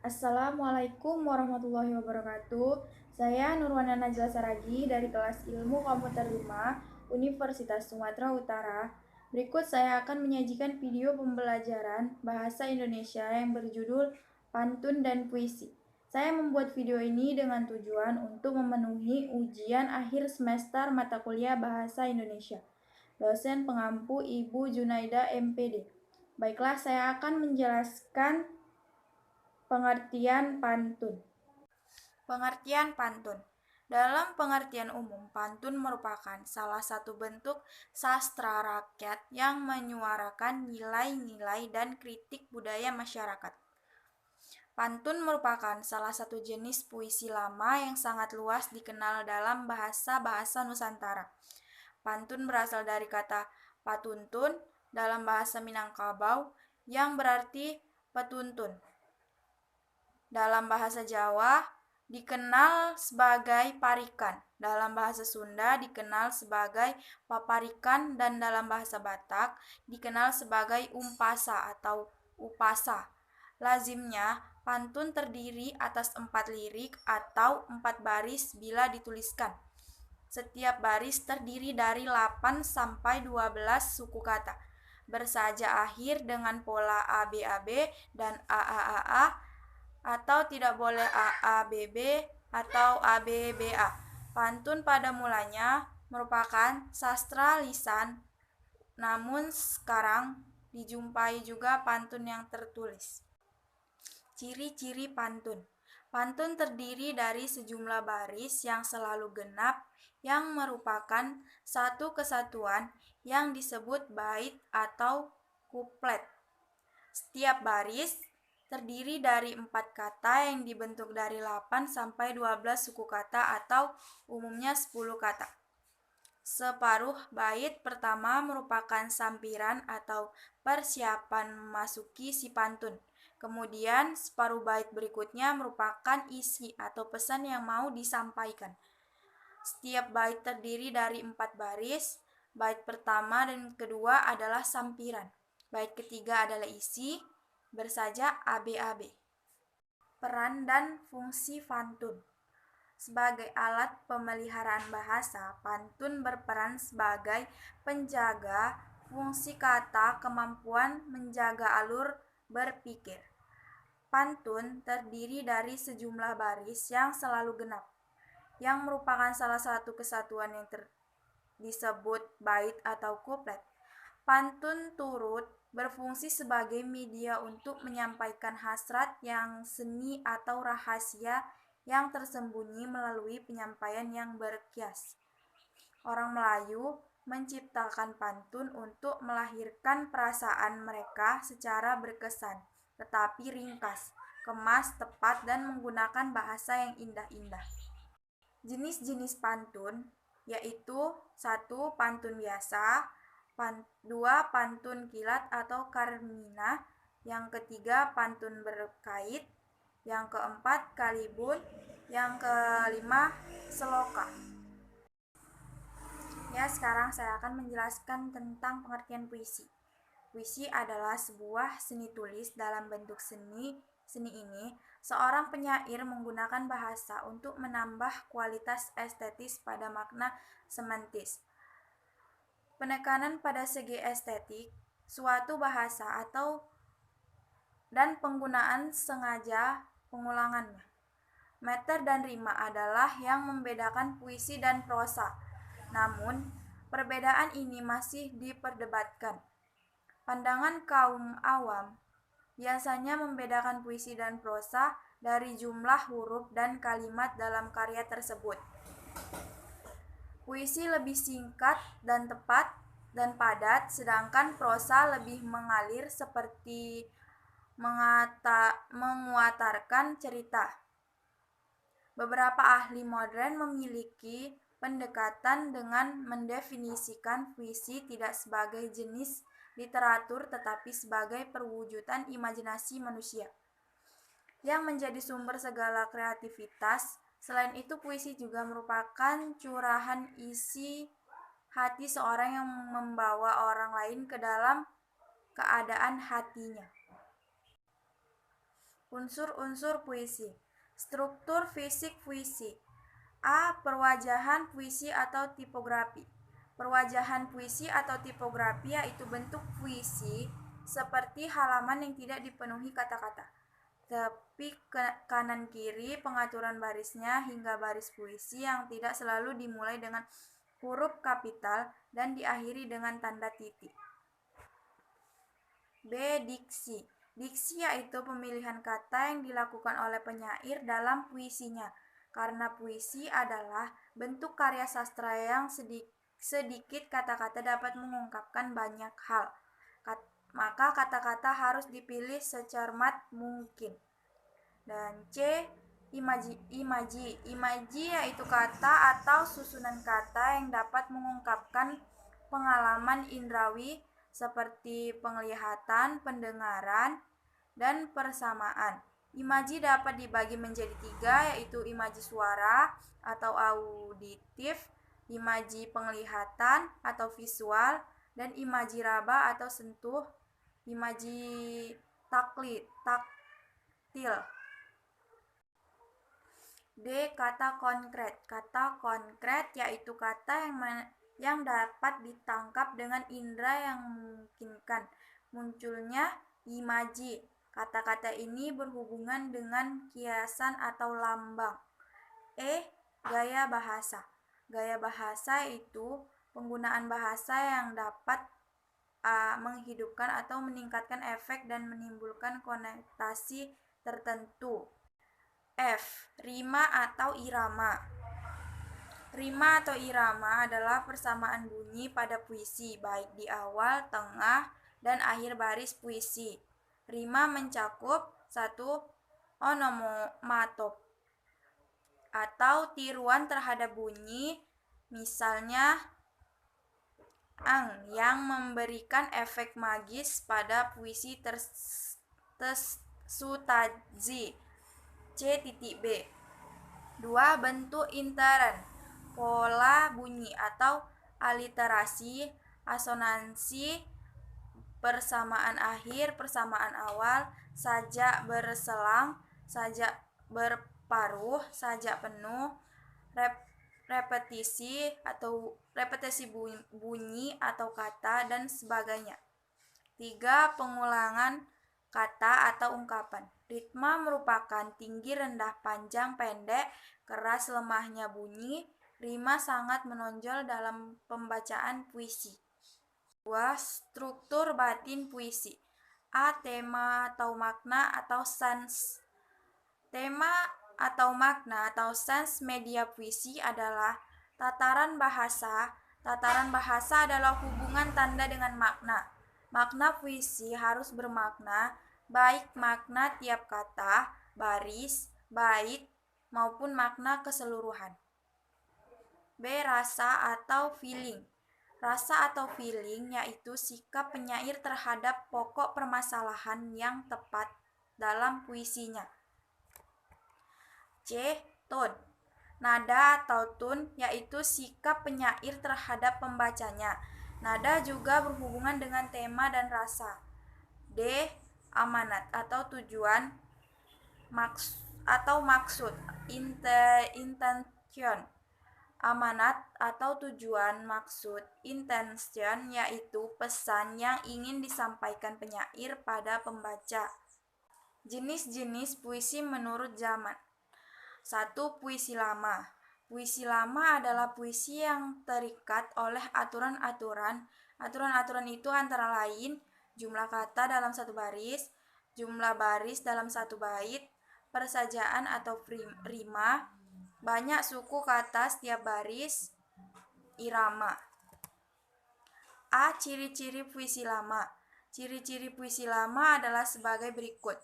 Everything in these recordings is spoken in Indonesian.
Assalamualaikum warahmatullahi wabarakatuh. Saya Nurwana Najla Saragi dari kelas Ilmu Komputer 5 Universitas Sumatera Utara. Berikut saya akan menyajikan video pembelajaran bahasa Indonesia yang berjudul Pantun dan Puisi. Saya membuat video ini dengan tujuan untuk memenuhi ujian akhir semester mata kuliah Bahasa Indonesia. Dosen pengampu Ibu Junaida MPD. Baiklah, saya akan menjelaskan pengertian pantun. Pengertian pantun. Dalam pengertian umum, pantun merupakan salah satu bentuk sastra rakyat yang menyuarakan nilai-nilai dan kritik budaya masyarakat. Pantun merupakan salah satu jenis puisi lama yang sangat luas dikenal dalam bahasa-bahasa Nusantara. Pantun berasal dari kata patuntun dalam bahasa Minangkabau yang berarti petuntun. Dalam bahasa Jawa dikenal sebagai parikan, dalam bahasa Sunda dikenal sebagai paparikan, dan dalam bahasa Batak dikenal sebagai umpasa atau upasa. Lazimnya, pantun terdiri atas 4 lirik atau 4 baris bila dituliskan. Setiap baris terdiri dari 8 sampai 12 suku kata. Bersaja akhir dengan pola ABAB dan AAAA, atau tidak boleh AABB atau ABBA. Pantun pada mulanya merupakan sastra lisan, namun sekarang dijumpai juga pantun yang tertulis. Ciri-ciri pantun. Pantun terdiri dari sejumlah baris yang selalu genap yang merupakan satu kesatuan yang disebut bait atau kuplet. Setiap baris terdiri dari 4 kata yang dibentuk dari 8 sampai 12 suku kata atau umumnya 10 kata. Separuh bait pertama merupakan sampiran atau persiapan memasuki si pantun. Kemudian separuh bait berikutnya merupakan isi atau pesan yang mau disampaikan. Setiap bait terdiri dari 4 baris. Bait pertama dan kedua adalah sampiran. Bait ketiga adalah isi, bersaja ABAB. Peran dan fungsi pantun. Sebagai alat pemeliharaan bahasa, pantun berperan sebagai penjaga fungsi kata, kemampuan menjaga alur berpikir. Pantun terdiri dari sejumlah baris yang selalu genap, yang merupakan salah satu kesatuan yang disebut bait atau kuplet. Pantun turut berfungsi sebagai media untuk menyampaikan hasrat yang seni atau rahasia yang tersembunyi melalui penyampaian yang berkias. Orang Melayu menciptakan pantun untuk melahirkan perasaan mereka secara berkesan, tetapi ringkas, kemas, tepat, dan menggunakan bahasa yang indah-indah. Jenis-jenis pantun yaitu 1. Pantun biasa, 2. Pantun kilat atau karmina, yang ketiga pantun berkait, yang keempat kalibun, yang kelima seloka. Ya, sekarang saya akan menjelaskan tentang pengertian puisi. Puisi adalah sebuah seni tulis dalam bentuk seni. Seni ini, seorang penyair menggunakan bahasa untuk menambah kualitas estetis pada makna semantis. Penekanan pada segi estetik suatu bahasa dan penggunaan sengaja pengulangannya. Meter dan rima adalah yang membedakan puisi dan prosa. Namun, perbedaan ini masih diperdebatkan. Pandangan kaum awam biasanya membedakan puisi dan prosa dari jumlah huruf dan kalimat dalam karya tersebut. Puisi lebih singkat dan tepat dan padat, sedangkan prosa lebih mengalir seperti menguatarkan cerita. Beberapa ahli modern memiliki pendekatan dengan mendefinisikan puisi tidak sebagai jenis literatur tetapi sebagai perwujudan imajinasi manusia yang menjadi sumber segala kreativitas. Selain itu, puisi juga merupakan curahan isi hati seorang yang membawa orang lain ke dalam keadaan hatinya. Unsur-unsur puisi. Struktur fisik puisi. A. Perwajahan puisi atau tipografi. Perwajahan puisi atau tipografi yaitu bentuk puisi seperti halaman yang tidak dipenuhi kata-kata. Tepi kanan kiri pengaturan barisnya hingga baris puisi yang tidak selalu dimulai dengan huruf kapital dan diakhiri dengan tanda titik. B. Diksi. Diksi yaitu pemilihan kata yang dilakukan oleh penyair dalam puisinya. Karena puisi adalah bentuk karya sastra yang sedikit kata-kata dapat mengungkapkan banyak hal, maka kata-kata harus dipilih secermat mungkin. Dan C. Imaji. Imaji yaitu kata atau susunan kata yang dapat mengungkapkan pengalaman indrawi seperti penglihatan, pendengaran, dan persamaan. Imaji dapat dibagi menjadi 3, yaitu imaji suara atau auditif, imaji penglihatan atau visual, dan imaji raba atau sentuh, imaji taktil. D. Kata konkret. Kata konkret yaitu kata yang dapat ditangkap dengan indera yang memungkinkan munculnya imaji. Kata-kata ini berhubungan dengan kiasan atau lambang. E. Gaya bahasa. Gaya bahasa itu penggunaan bahasa yang dapat menghidupkan atau meningkatkan efek dan menimbulkan konotasi tertentu. F. Rima atau irama. Rima atau irama adalah persamaan bunyi pada puisi, baik di awal, tengah, dan akhir baris puisi. Rima mencakup satu onomatop atau tiruan terhadap bunyi, misalnya ang, yang memberikan efek magis pada puisi tersutazi. C.B. 2. Bentuk interen, pola bunyi atau aliterasi, asonansi, persamaan akhir, persamaan awal, sajak berselang, sajak berparuh, sajak penuh, repetisi bunyi atau kata, dan sebagainya. 3. Pengulangan kata atau ungkapan. Ritma merupakan tinggi, rendah, panjang, pendek, keras, lemahnya bunyi. Rima sangat menonjol dalam pembacaan puisi. 2. Struktur batin puisi. A. Tema atau makna atau sans. Tema atau makna atau sans media puisi adalah tataran bahasa. Tataran bahasa adalah hubungan tanda dengan makna. Makna puisi harus bermakna, baik makna tiap kata, baris, bait, maupun makna keseluruhan. B. Rasa atau feeling. Rasa atau feeling yaitu sikap penyair terhadap pokok permasalahan yang tepat dalam puisinya. C. Tone. Nada atau tone yaitu sikap penyair terhadap pembacanya. Nada juga berhubungan dengan tema dan rasa. D. Amanat atau tujuan maksud, intention. Amanat atau tujuan, maksud, intention yaitu pesan yang ingin disampaikan penyair pada pembaca. Jenis-jenis puisi menurut zaman. 1. Puisi lama. Puisi lama adalah puisi yang terikat oleh aturan-aturan. Aturan-aturan itu antara lain jumlah kata dalam satu baris, jumlah baris dalam satu bait, persajaan atau rima, banyak suku kata setiap baris, irama. A. Ciri-ciri puisi lama. Ciri-ciri puisi lama adalah sebagai berikut.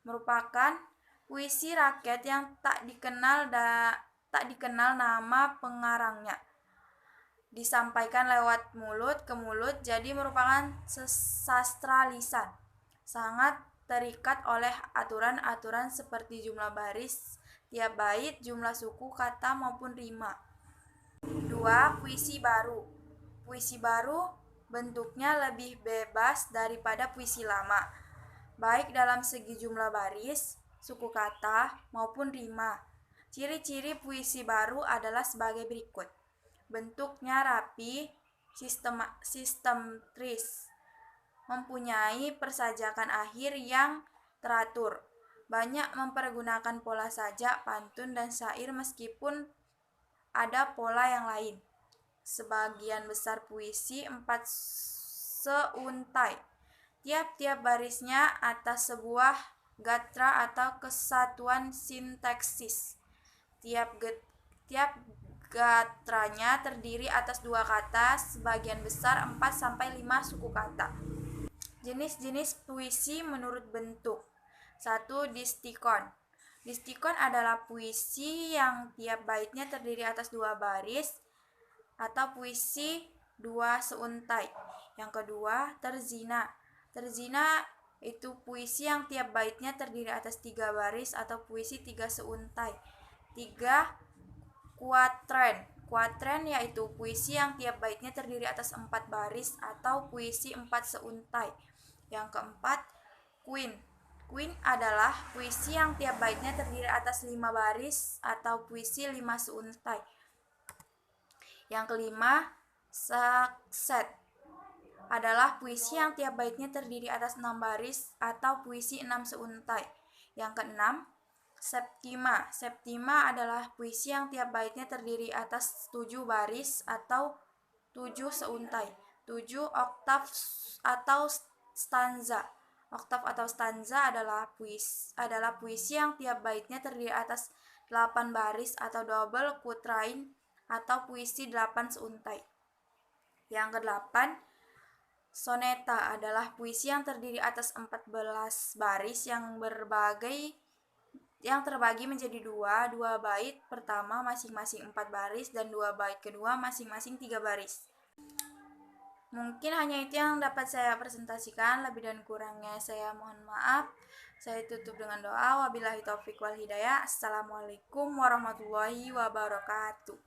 Merupakan puisi rakyat yang tak dikenal nama pengarangnya. Disampaikan lewat mulut ke mulut, jadi merupakan sastra lisan. Sangat terikat oleh aturan-aturan seperti jumlah baris tiap bait, jumlah suku kata maupun rima. 2. Puisi baru. Puisi baru bentuknya lebih bebas daripada puisi lama, baik dalam segi jumlah baris, suku kata, maupun rima. Ciri-ciri puisi baru adalah sebagai berikut. Bentuknya rapi, sistematis, mempunyai persajakan akhir yang teratur, banyak mempergunakan pola sajak, pantun, dan syair meskipun ada pola yang lain. Sebagian besar puisi 4 seuntai. Tiap-tiap barisnya atas sebuah gatra atau kesatuan sintaksis. Tiap gatranya terdiri atas 2 kata, sebagian besar 4-5 suku kata. Jenis-jenis puisi menurut bentuk. 1. Distikon. Distikon adalah puisi yang tiap baitnya terdiri atas 2 baris atau puisi 2 seuntai. Yang kedua, terzina. Terzina itu puisi yang tiap baitnya terdiri atas 3 baris atau puisi 3 seuntai. 3. Kuatren. Kuatren yaitu puisi yang tiap baitnya terdiri atas 4 baris atau puisi 4 seuntai. Yang keempat, queen. Queen adalah puisi yang tiap baitnya terdiri atas 5 baris atau puisi 5 seuntai. Yang kelima, sakset adalah puisi yang tiap baitnya terdiri atas 6 baris atau puisi 6 seuntai. Yang keenam, septima. Septima adalah puisi yang tiap baitnya terdiri atas 7 baris atau 7 seuntai. 7. Oktav atau stanza. Oktav atau stanza adalah puisi yang tiap baitnya terdiri atas 8 baris atau double quatrain atau puisi 8 seuntai. Yang kedelapan, soneta adalah puisi yang terdiri atas 14 baris yang terbagi menjadi 2 bait pertama masing-masing 4 baris dan 2 bait kedua masing-masing 3 baris. Mungkin hanya itu yang dapat saya presentasikan, lebih dan kurangnya saya mohon maaf. Saya tutup dengan doa. Wabillahi taufiq wal hidayah. Assalamualaikum warahmatullahi wabarakatuh.